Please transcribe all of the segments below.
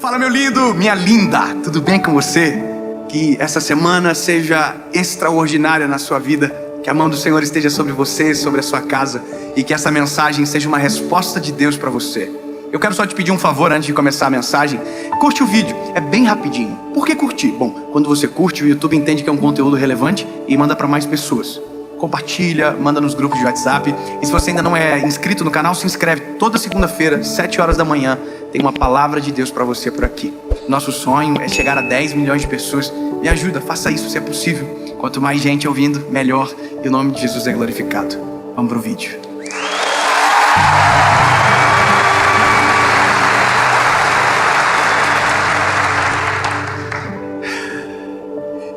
Fala, meu lindo, minha linda, tudo bem com você? Que essa semana seja extraordinária na sua vida, que a mão do Senhor esteja sobre você, sobre a sua casa, e que essa mensagem seja uma resposta de Deus para você. Eu quero só te pedir um favor antes de começar a mensagem. Curte o vídeo, é bem rapidinho. Por que curtir? Bom, quando você curte, o YouTube entende que é um conteúdo relevante e manda para mais pessoas. Compartilha, manda nos grupos de WhatsApp. E se você ainda não é inscrito no canal, se inscreve. Toda segunda-feira, 7 horas da manhã, tem uma palavra de Deus para você por aqui. Nosso sonho é chegar a 10 milhões de pessoas. Me ajuda, faça isso se é possível. Quanto mais gente ouvindo, melhor. E o nome de Jesus é glorificado. Vamos pro vídeo.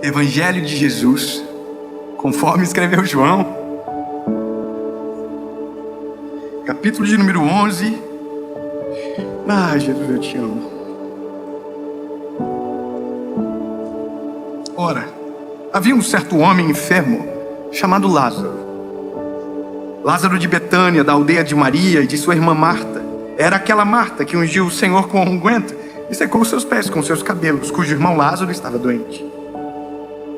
Evangelho de Jesus, conforme escreveu João, capítulo de número 11. Ah, Jesus, eu te amo. Ora, havia um certo homem enfermo chamado Lázaro. Lázaro de Betânia, da aldeia de Maria e de sua irmã Marta. Era aquela Marta que ungiu o Senhor com unguento e secou seus pés com seus cabelos, cujo irmão Lázaro estava doente.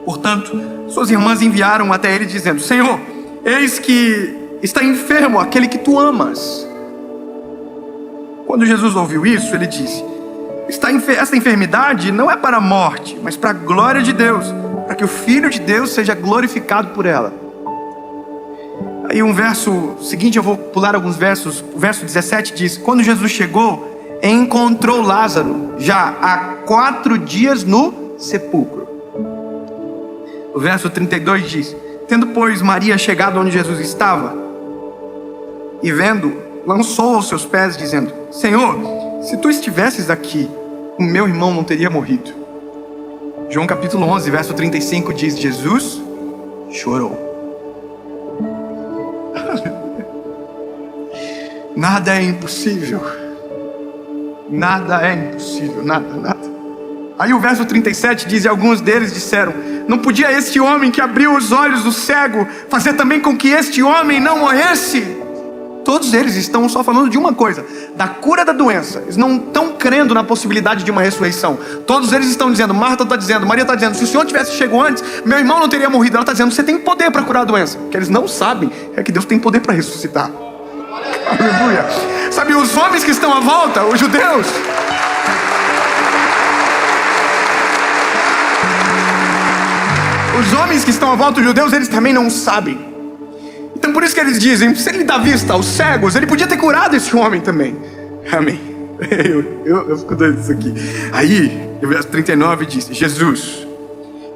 Portanto, suas irmãs enviaram até ele dizendo: Senhor, eis que está enfermo aquele que tu amas. Quando Jesus ouviu isso, ele disse: esta enfermidade não é para a morte, mas para a glória de Deus, para que o Filho de Deus seja glorificado por ela. Aí um verso seguinte, eu vou pular alguns versos. O verso 17 diz: quando Jesus chegou, encontrou Lázaro já há 4 dias no sepulcro. O verso 32 diz: tendo, pois, Maria chegado onde Jesus estava, e vendo, lançou aos seus pés, dizendo: Senhor, se tu estivesses aqui, o meu irmão não teria morrido. João capítulo 11, verso 35 diz: Jesus chorou. Nada é impossível. Nada é impossível, nada. Aí o verso 37 diz: e alguns deles disseram: não podia este homem que abriu os olhos do cego fazer também com que este homem não morresse? Todos eles estão só falando de uma coisa: da cura da doença. Eles não estão crendo na possibilidade de uma ressurreição. Todos eles estão dizendo, Marta está dizendo, Maria está dizendo: se o Senhor tivesse chegado antes, meu irmão não teria morrido. Ela está dizendo: você tem poder para curar a doença. O que eles não sabem é que Deus tem poder para ressuscitar. Aleluia. Sabe, os homens que estão à volta, os judeus, os judeus, eles também não sabem. Então por isso que eles dizem: se ele dá vista aos cegos, ele podia ter curado esse homem também. Amém. Eu fico doido disso aqui. Aí, o verso 39 diz: Jesus,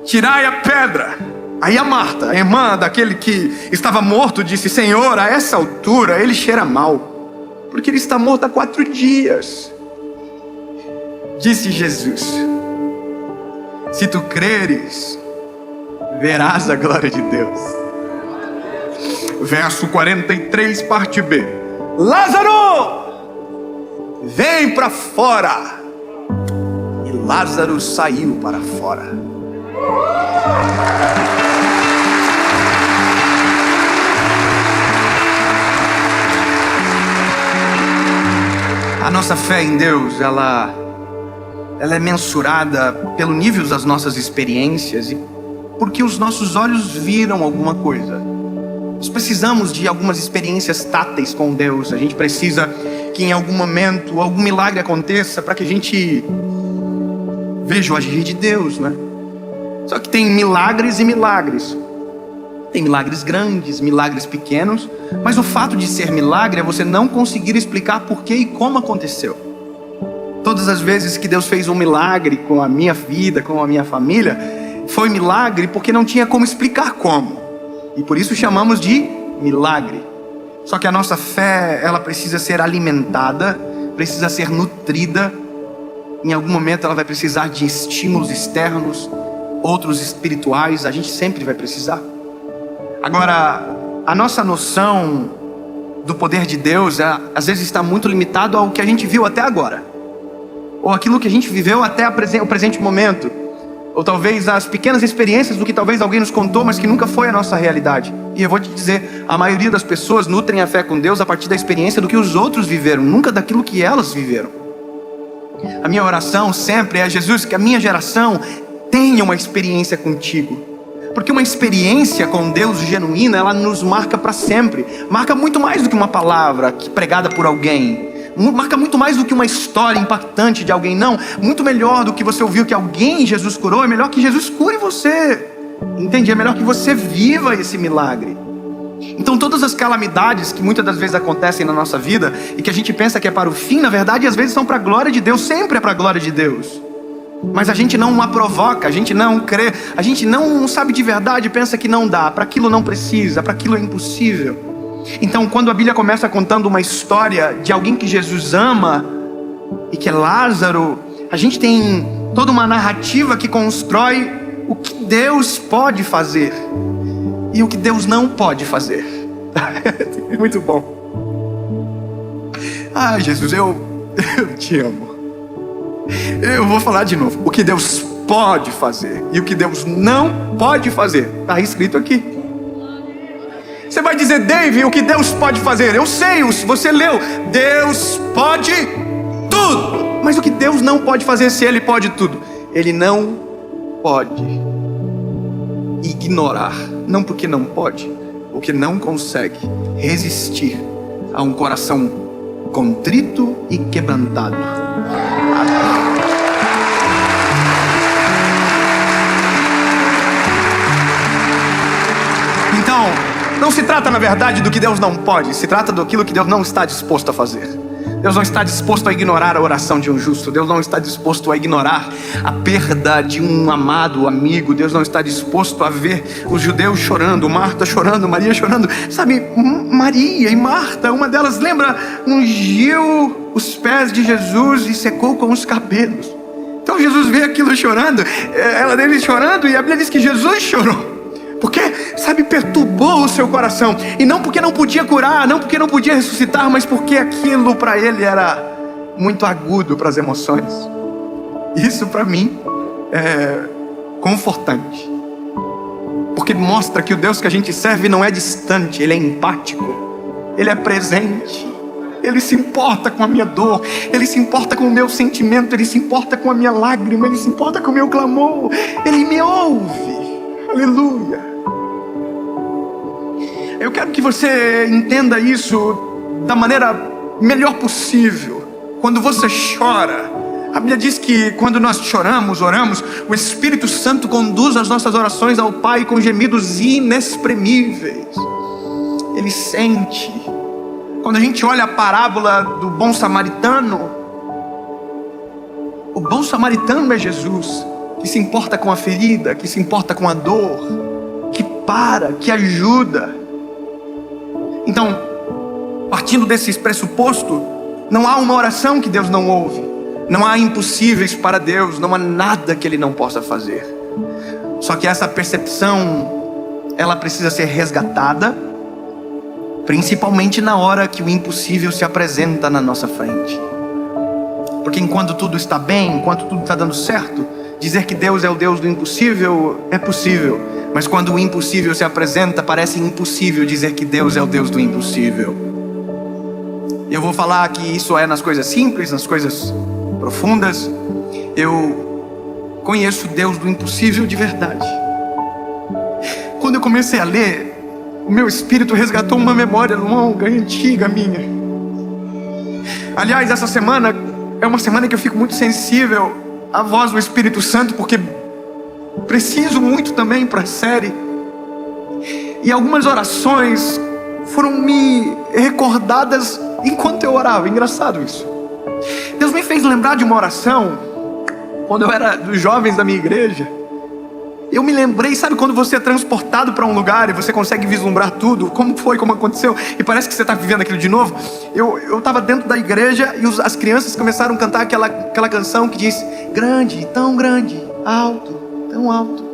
tirai a pedra. Aí a Marta, a irmã daquele que estava morto, disse: Senhor, a essa altura ele cheira mal, porque ele está morto há 4 dias. Disse Jesus: se tu creres, verás a glória de Deus. Verso 43, parte B: Lázaro, vem para fora. E Lázaro saiu para fora. A nossa fé em Deus, ela é mensurada pelo nível das nossas experiências e porque os nossos olhos viram alguma coisa. Nós precisamos de algumas experiências táteis com Deus. A gente precisa que em algum momento algum milagre aconteça para que a gente veja o agir de Deus, né? Só que tem milagres e milagres. Tem milagres grandes, milagres pequenos, mas o fato de ser milagre é você não conseguir explicar por que e como aconteceu. Todas as vezes que Deus fez um milagre com a minha vida, com a minha família, foi milagre porque não tinha como explicar como. E por isso chamamos de milagre. Só que a nossa fé, ela precisa ser alimentada, precisa ser nutrida. Em algum momento ela vai precisar de estímulos externos, outros espirituais. A gente sempre vai precisar. Agora, a nossa noção do poder de Deus, às vezes está muito limitado ao que a gente viu até agora, ou aquilo que a gente viveu até o presente momento, ou talvez as pequenas experiências do que talvez alguém nos contou, mas que nunca foi a nossa realidade. E eu vou te dizer, a maioria das pessoas nutrem a fé com Deus a partir da experiência do que os outros viveram, nunca daquilo que elas viveram. A minha oração sempre é: Jesus, que a minha geração tenha uma experiência contigo. Porque uma experiência com Deus genuína, ela nos marca para sempre. Marca muito mais do que uma palavra pregada por alguém. Marca muito mais do que uma história impactante de alguém. Não, muito melhor do que você ouviu que alguém Jesus curou. É melhor que Jesus cure você. Entende? É melhor que você viva esse milagre. Então todas as calamidades que muitas das vezes acontecem na nossa vida e que a gente pensa que é para o fim, na verdade às vezes são para a glória de Deus. Sempre é para a glória de Deus. Mas a gente não a provoca, a gente não crê, a gente não sabe de verdade, pensa que não dá, para aquilo não precisa, para aquilo é impossível. Então quando a Bíblia começa contando uma história de alguém que Jesus ama e que é Lázaro, a gente tem toda uma narrativa que constrói o que Deus pode fazer e o que Deus não pode fazer. É muito bom. Ai, Jesus, eu te amo. Eu vou falar de novo. O que Deus pode fazer e o que Deus não pode fazer. Está escrito aqui. Você vai dizer: Dave, o que Deus pode fazer? Eu sei, você leu. Deus pode tudo. Mas o que Deus não pode fazer, se Ele pode tudo? Ele não pode ignorar. Não porque não pode, porque não consegue resistir a um coração contrito e quebrantado. Então, não se trata na verdade do que Deus não pode, se trata daquilo que Deus não está disposto a fazer. Deus não está disposto a ignorar a oração de um justo. Deus não está disposto a ignorar a perda de um amado amigo. Deus não está disposto a ver os judeus chorando, Marta chorando, Maria chorando. Sabe, Maria e Marta, uma delas, lembra, ungiu os pés de Jesus e secou com os cabelos. Então Jesus vê aquilo chorando, ela dele chorando, e a Bíblia diz que Jesus chorou. Porque, sabe, perturbou o seu coração. E não porque não podia curar, não porque não podia ressuscitar, mas porque aquilo para ele era muito agudo para as emoções. Isso para mim é confortante. Porque mostra que o Deus que a gente serve não é distante, Ele é empático. Ele é presente. Ele se importa com a minha dor. Ele se importa com o meu sentimento. Ele se importa com a minha lágrima. Ele se importa com o meu clamor. Ele me ouve. Aleluia. Eu quero que você entenda isso da maneira melhor possível. Quando você chora, a Bíblia diz que quando nós choramos, oramos, o Espírito Santo conduz as nossas orações ao Pai com gemidos inexprimíveis. Ele sente. Quando a gente olha a parábola do bom samaritano, o bom samaritano é Jesus, que se importa com a ferida, que se importa com a dor, que para, que ajuda. Então, partindo desse pressuposto, não há uma oração que Deus não ouve, não há impossíveis para Deus, não há nada que Ele não possa fazer. Só que essa percepção, ela precisa ser resgatada, principalmente na hora que o impossível se apresenta na nossa frente. Porque enquanto tudo está bem, enquanto tudo está dando certo, dizer que Deus é o Deus do impossível é possível. Mas quando o impossível se apresenta, parece impossível dizer que Deus é o Deus do impossível. Eu vou falar que isso é nas coisas simples, nas coisas profundas. Eu conheço Deus do impossível de verdade. Quando eu comecei a ler, o meu espírito resgatou uma memória longa e antiga minha. Aliás, essa semana é uma semana que eu fico muito sensível à voz do Espírito Santo, porque preciso muito também para a série. E algumas orações foram me recordadas enquanto eu orava. Engraçado isso. Deus me fez lembrar de uma oração quando eu era dos jovens da minha igreja. Eu me lembrei, sabe quando você é transportado para um lugar e você consegue vislumbrar tudo, como foi, como aconteceu, e parece que você está vivendo aquilo de novo? Eu estava dentro da igreja e as crianças começaram a cantar aquela canção que diz: grande, alto, tão alto,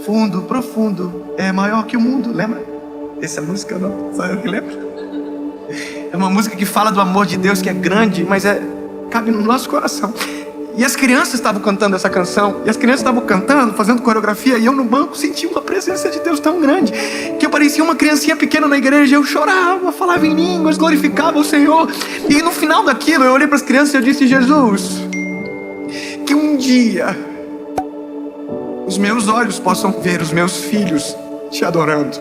fundo, profundo, é maior que o mundo. Lembra? Essa música não, só eu que lembro. É uma música que fala do amor de Deus, que é grande, mas cabe no nosso coração. E as crianças estavam cantando essa canção, e as crianças estavam cantando, fazendo coreografia, e eu no banco senti uma presença de Deus tão grande, que eu parecia uma criancinha pequena na igreja. Eu chorava, falava em línguas, glorificava o Senhor. E no final daquilo eu olhei para as crianças e eu disse: Jesus, dia os meus olhos possam ver os meus filhos te adorando.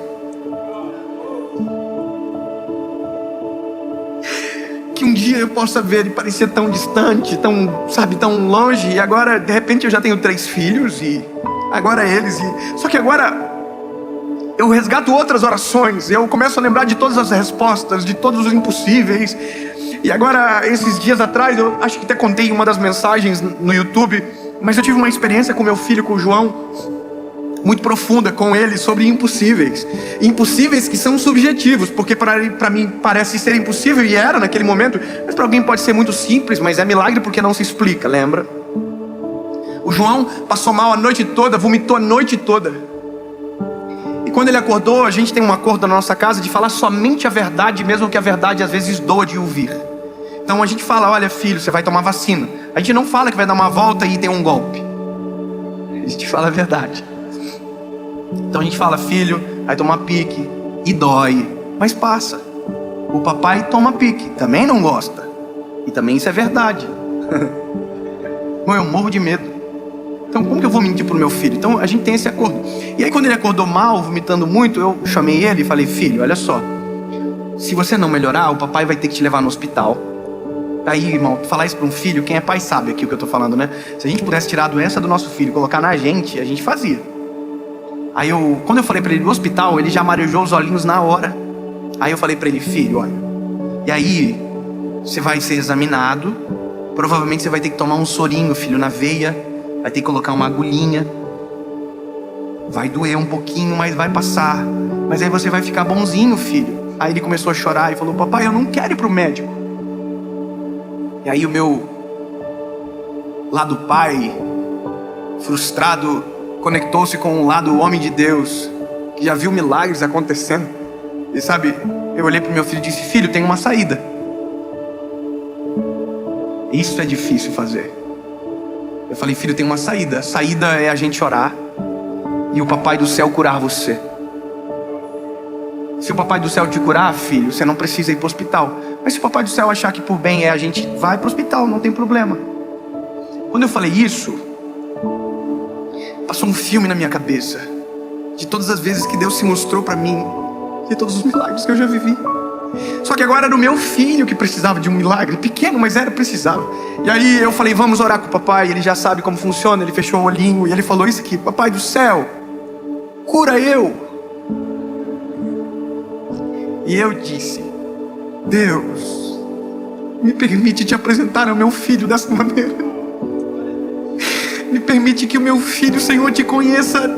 Que um dia eu possa ver e parecer tão distante, tão longe, e agora de repente eu já tenho 3 filhos e agora só que agora eu resgato outras orações, eu começo a lembrar de todas as respostas, de todos os impossíveis. E agora, esses dias atrás, eu acho que até contei em uma das mensagens no YouTube, mas eu tive uma experiência com meu filho, com o João, muito profunda com ele, sobre impossíveis. Impossíveis que são subjetivos, porque para mim parece ser impossível, e era naquele momento, mas para alguém pode ser muito simples, mas é milagre porque não se explica, lembra? O João passou mal a noite toda, vomitou a noite toda. E quando ele acordou, a gente tem um acordo na nossa casa de falar somente a verdade, mesmo que a verdade às vezes doa de ouvir. Então a gente fala: olha filho, você vai tomar vacina. A gente não fala que vai dar uma volta e tem um golpe. A gente fala a verdade. Então a gente fala: filho, vai tomar pique e dói, mas passa. O papai toma pique, também não gosta, e também isso é verdade. Bom, eu morro de medo. Então como que eu vou mentir pro meu filho? Então a gente tem esse acordo. E aí quando ele acordou mal, vomitando muito, eu chamei ele e falei: filho, olha só, se você não melhorar, o papai vai ter que te levar no hospital. Aí, irmão, falar isso para um filho, quem é pai sabe aqui o que eu tô falando, né? Se a gente pudesse tirar a doença do nosso filho e colocar na gente, a gente fazia. Aí quando eu falei para ele do hospital, ele já marejou os olhinhos na hora. Aí eu falei para ele: filho, olha, e aí você vai ser examinado, provavelmente você vai ter que tomar um sorinho, filho, na veia, vai ter que colocar uma agulhinha, vai doer um pouquinho, mas vai passar, mas aí você vai ficar bonzinho, filho. Aí ele começou a chorar e falou: papai, eu não quero ir pro médico. E aí o meu lado pai, frustrado, conectou-se com o lado homem de Deus, que já viu milagres acontecendo. E sabe, eu olhei pro meu filho e disse: filho, tem uma saída. Isso é difícil fazer. Eu falei: filho, tem uma saída. A saída é a gente orar e o papai do céu curar você. Se o papai do céu te curar, filho, você não precisa ir para o hospital. Mas se o papai do céu achar que por bem a gente vai para o hospital, não tem problema. Quando eu falei isso, passou um filme na minha cabeça de todas as vezes que Deus se mostrou para mim, de todos os milagres que eu já vivi. Só que agora era o meu filho que precisava de um milagre, pequeno, mas precisava. E aí eu falei: vamos orar com o papai. Ele já sabe como funciona. Ele fechou o olhinho e ele falou isso aqui: papai do céu, cura eu. E eu disse: Deus, me permite te apresentar ao meu filho dessa maneira. Me permite que o meu filho, Senhor, te conheça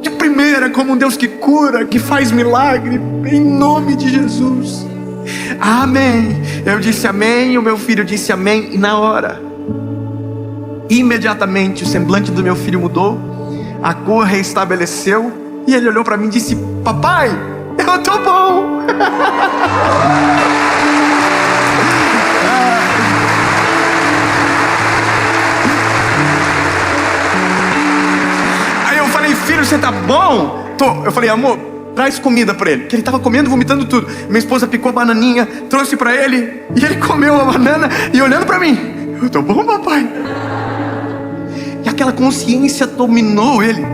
de primeira como um Deus que cura, que faz milagre, em nome de Jesus. Amém. Eu disse amém, o meu filho disse amém, e na hora, imediatamente o semblante do meu filho mudou, a cor reestabeleceu, e ele olhou para mim e disse: papai, eu tô bom. Aí eu falei: filho, você tá bom? Tô. Eu falei: amor, traz comida para ele, que ele estava comendo, vomitando tudo. Minha esposa picou a bananinha, trouxe para ele, e ele comeu a banana e olhando para mim: eu tô bom, papai. E aquela consciência dominou ele.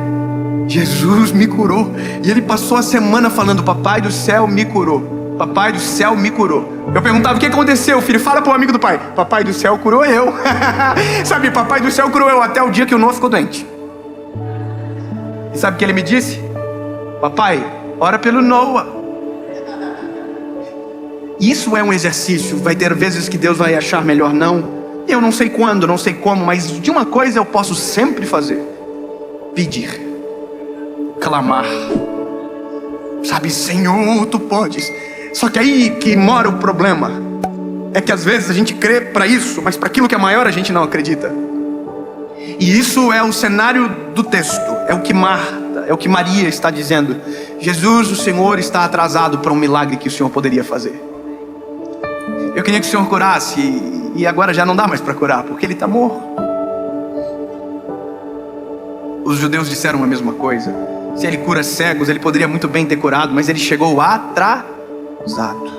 Jesus me curou. E ele passou a semana falando: papai do céu me curou, papai do céu me curou. Eu perguntava: o que aconteceu, filho? Fala para o amigo do pai. Papai do céu curou eu. Sabe, papai do céu curou eu, até o dia que o Noah ficou doente. E sabe o que ele me disse? Papai, ora pelo Noah. Isso é um exercício. Vai ter vezes que Deus vai achar melhor não. Eu não sei quando, não sei como, mas de uma coisa eu posso sempre fazer: pedir, clamar. Sabe, Senhor, tu podes. Só que aí que mora o problema. É que às vezes a gente crê para isso, mas para aquilo que é maior a gente não acredita. E isso é o cenário do texto. É o que Marta, é o que Maria está dizendo: Jesus, o Senhor está atrasado para um milagre que o Senhor poderia fazer. Eu queria que o Senhor curasse, e agora já não dá mais para curar, porque ele está morto. Os judeus disseram a mesma coisa. Se ele cura cegos, ele poderia muito bem ter curado, mas ele chegou atrasado.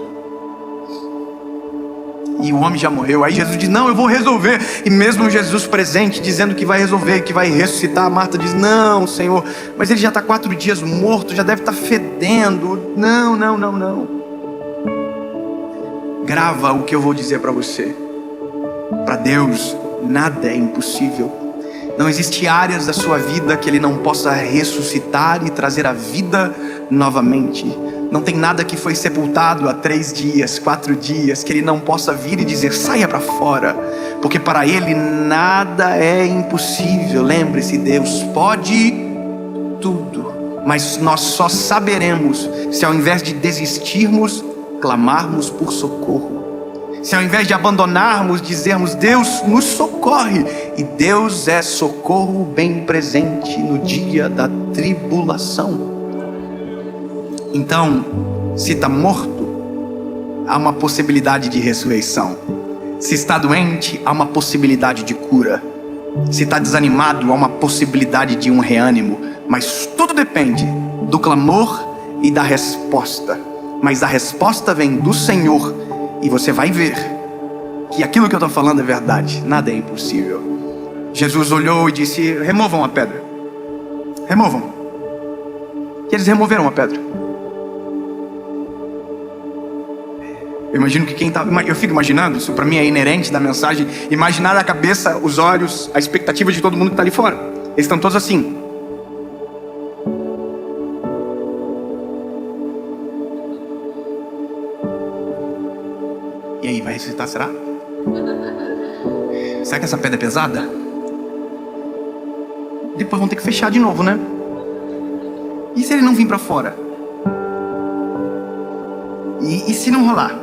e o homem já morreu. Aí Jesus diz: não, eu vou resolver. E mesmo Jesus presente, dizendo que vai resolver, que vai ressuscitar, Marta diz: não, Senhor, mas ele já está 4 dias morto, já deve estar fedendo. Não. Grava o que eu vou dizer para você. Para Deus nada é impossível. Não existe áreas da sua vida que Ele não possa ressuscitar e trazer a vida novamente. Não tem nada que foi sepultado há 3 dias, 4 dias, que Ele não possa vir e dizer: saia para fora. Porque para Ele nada é impossível. Lembre-se, Deus pode tudo. Mas nós só saberemos se, ao invés de desistirmos, clamarmos por socorro. Se ao invés de abandonarmos, dizermos: Deus nos socorre. E Deus é socorro bem presente no dia da tribulação. Então, se está morto, há uma possibilidade de ressurreição. Se está doente, há uma possibilidade de cura. Se está desanimado, há uma possibilidade de um reânimo. Mas tudo depende do clamor e da resposta. Mas a resposta vem do Senhor. E você vai ver que aquilo que eu estou falando é verdade. Nada é impossível. Jesus olhou e disse: removam a pedra. Removam. E eles removeram a pedra. Eu imagino que quem estava... Eu fico imaginando, isso para mim é inerente da mensagem. Imaginar a cabeça, os olhos, a expectativa de todo mundo que está ali fora. Eles estão todos assim. E aí, vai ressuscitar, será? Será que essa pedra é pesada? Depois vão ter que fechar de novo, né? E se ele não vir para fora? E se não rolar?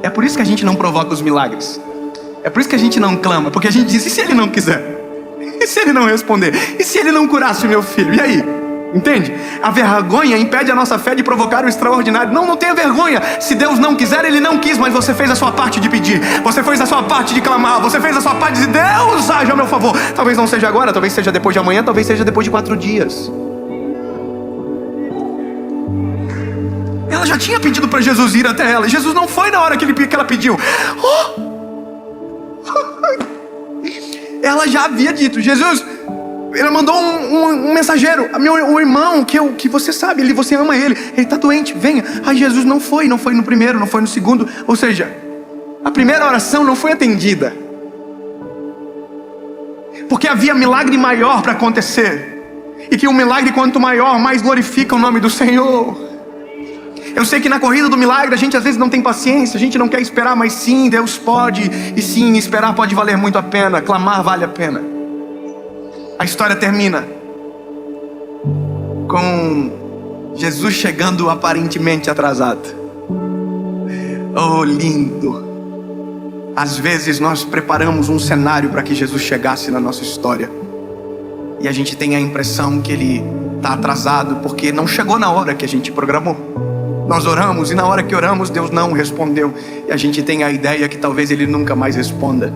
É por isso que a gente não provoca os milagres. É por isso que a gente não clama. Porque a gente diz: e se ele não quiser? E se ele não responder? E se ele não curasse o meu filho? E aí? Entende? A vergonha impede a nossa fé de provocar o extraordinário. Não tenha vergonha. Se Deus não quiser, Ele não quis. Mas você fez a sua parte de pedir. Você fez a sua parte de clamar. Você fez a sua parte de dizer: Deus, haja a meu favor. Talvez não seja agora, talvez seja depois de amanhã, talvez seja depois de 4 dias. Ela já tinha pedido para Jesus ir até ela. E Jesus não foi na hora que ela pediu. Ela já havia dito: Jesus, ele mandou um mensageiro, o irmão, que você sabe, você ama ele está doente, venha. Aí Jesus não foi no primeiro, não foi no segundo. Ou seja, a primeira oração não foi atendida, porque havia milagre maior para acontecer. E que um milagre quanto maior, mais glorifica o nome do Senhor. Eu sei que na corrida do milagre a gente às vezes não tem paciência, a gente não quer esperar, mas sim, Deus pode. E sim, esperar pode valer muito a pena, clamar vale a pena. A história termina com Jesus chegando aparentemente atrasado. Oh, lindo! Às vezes nós preparamos um cenário para que Jesus chegasse na nossa história, e a gente tem a impressão que Ele está atrasado porque não chegou na hora que a gente programou. Nós oramos e na hora que oramos Deus não respondeu, e a gente tem a ideia que talvez Ele nunca mais responda.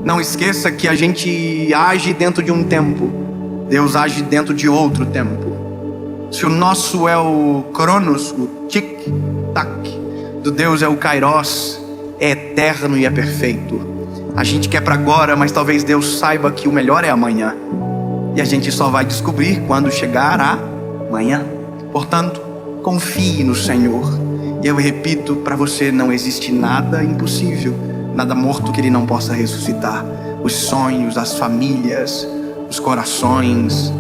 Não esqueça que a gente age dentro de um tempo, Deus age dentro de outro tempo. Se o nosso é o Cronos, o tic-tac, do Deus é o Kairos, é eterno e é perfeito. A gente quer para agora, mas talvez Deus saiba que o melhor é amanhã, e a gente só vai descobrir quando chegar amanhã. Portanto, confie no Senhor. E eu repito para você: não existe nada impossível, nada morto que Ele não possa ressuscitar. Os sonhos, as famílias, os corações,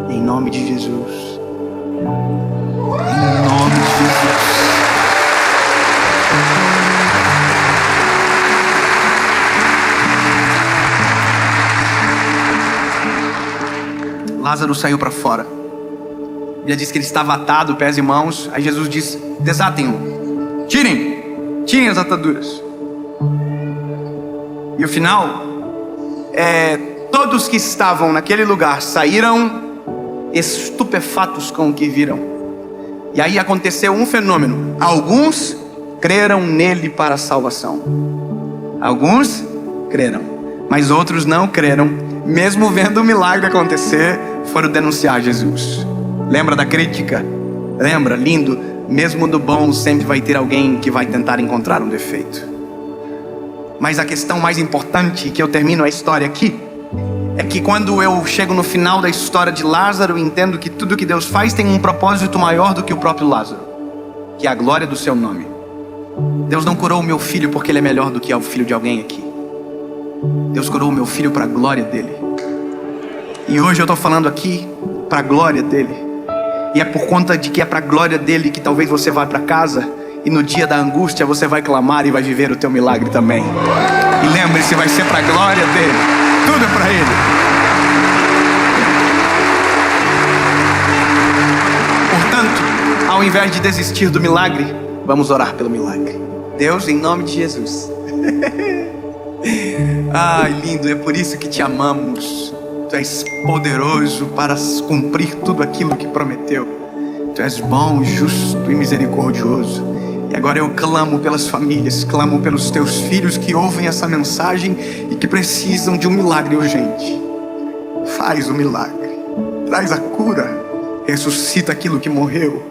em nome de Jesus. Em nome de Jesus. Lázaro saiu para fora. A Bíblia diz que ele estava atado, pés e mãos. Aí Jesus diz: desatem-o, tirem as ataduras. E o final todos que estavam naquele lugar saíram estupefatos com o que viram. E aí aconteceu um fenômeno: alguns creram nele para a salvação. Alguns creram, mas outros não creram. Mesmo vendo o milagre acontecer, foram denunciar Jesus. Lembra da crítica? Lembra? Lindo. Mesmo do bom sempre vai ter alguém que vai tentar encontrar um defeito. Mas a questão mais importante, que eu termino a história aqui, é que quando eu chego no final da história de Lázaro, eu entendo que tudo que Deus faz tem um propósito maior do que o próprio Lázaro, que é a glória do seu nome. Deus não curou o meu filho porque ele é melhor do que o filho de alguém aqui. Deus curou o meu filho para a glória dele. E hoje eu estou falando aqui para a glória dele. E é por conta de que é para a glória dele que talvez você vá para casa e no dia da angústia você vai clamar e vai viver o teu milagre também. E lembre-se, vai ser para a glória dele. Tudo é para ele. Portanto, ao invés de desistir do milagre, vamos orar pelo milagre. Deus, em nome de Jesus. Ai, lindo, é por isso que te amamos. Tu és poderoso para cumprir tudo aquilo que prometeu. Tu és bom, justo e misericordioso. E agora eu clamo pelas famílias, clamo pelos teus filhos que ouvem essa mensagem e que precisam de um milagre urgente. Faz o milagre, traz a cura, ressuscita aquilo que morreu.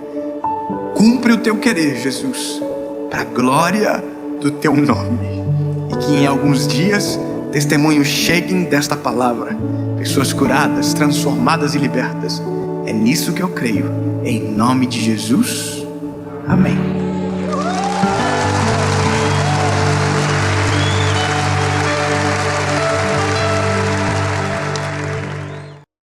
Cumpre o teu querer, Jesus, para a glória do teu nome. E que em alguns dias testemunhos cheguem desta palavra, pessoas curadas, transformadas e libertas. É nisso que eu creio, em nome de Jesus, amém.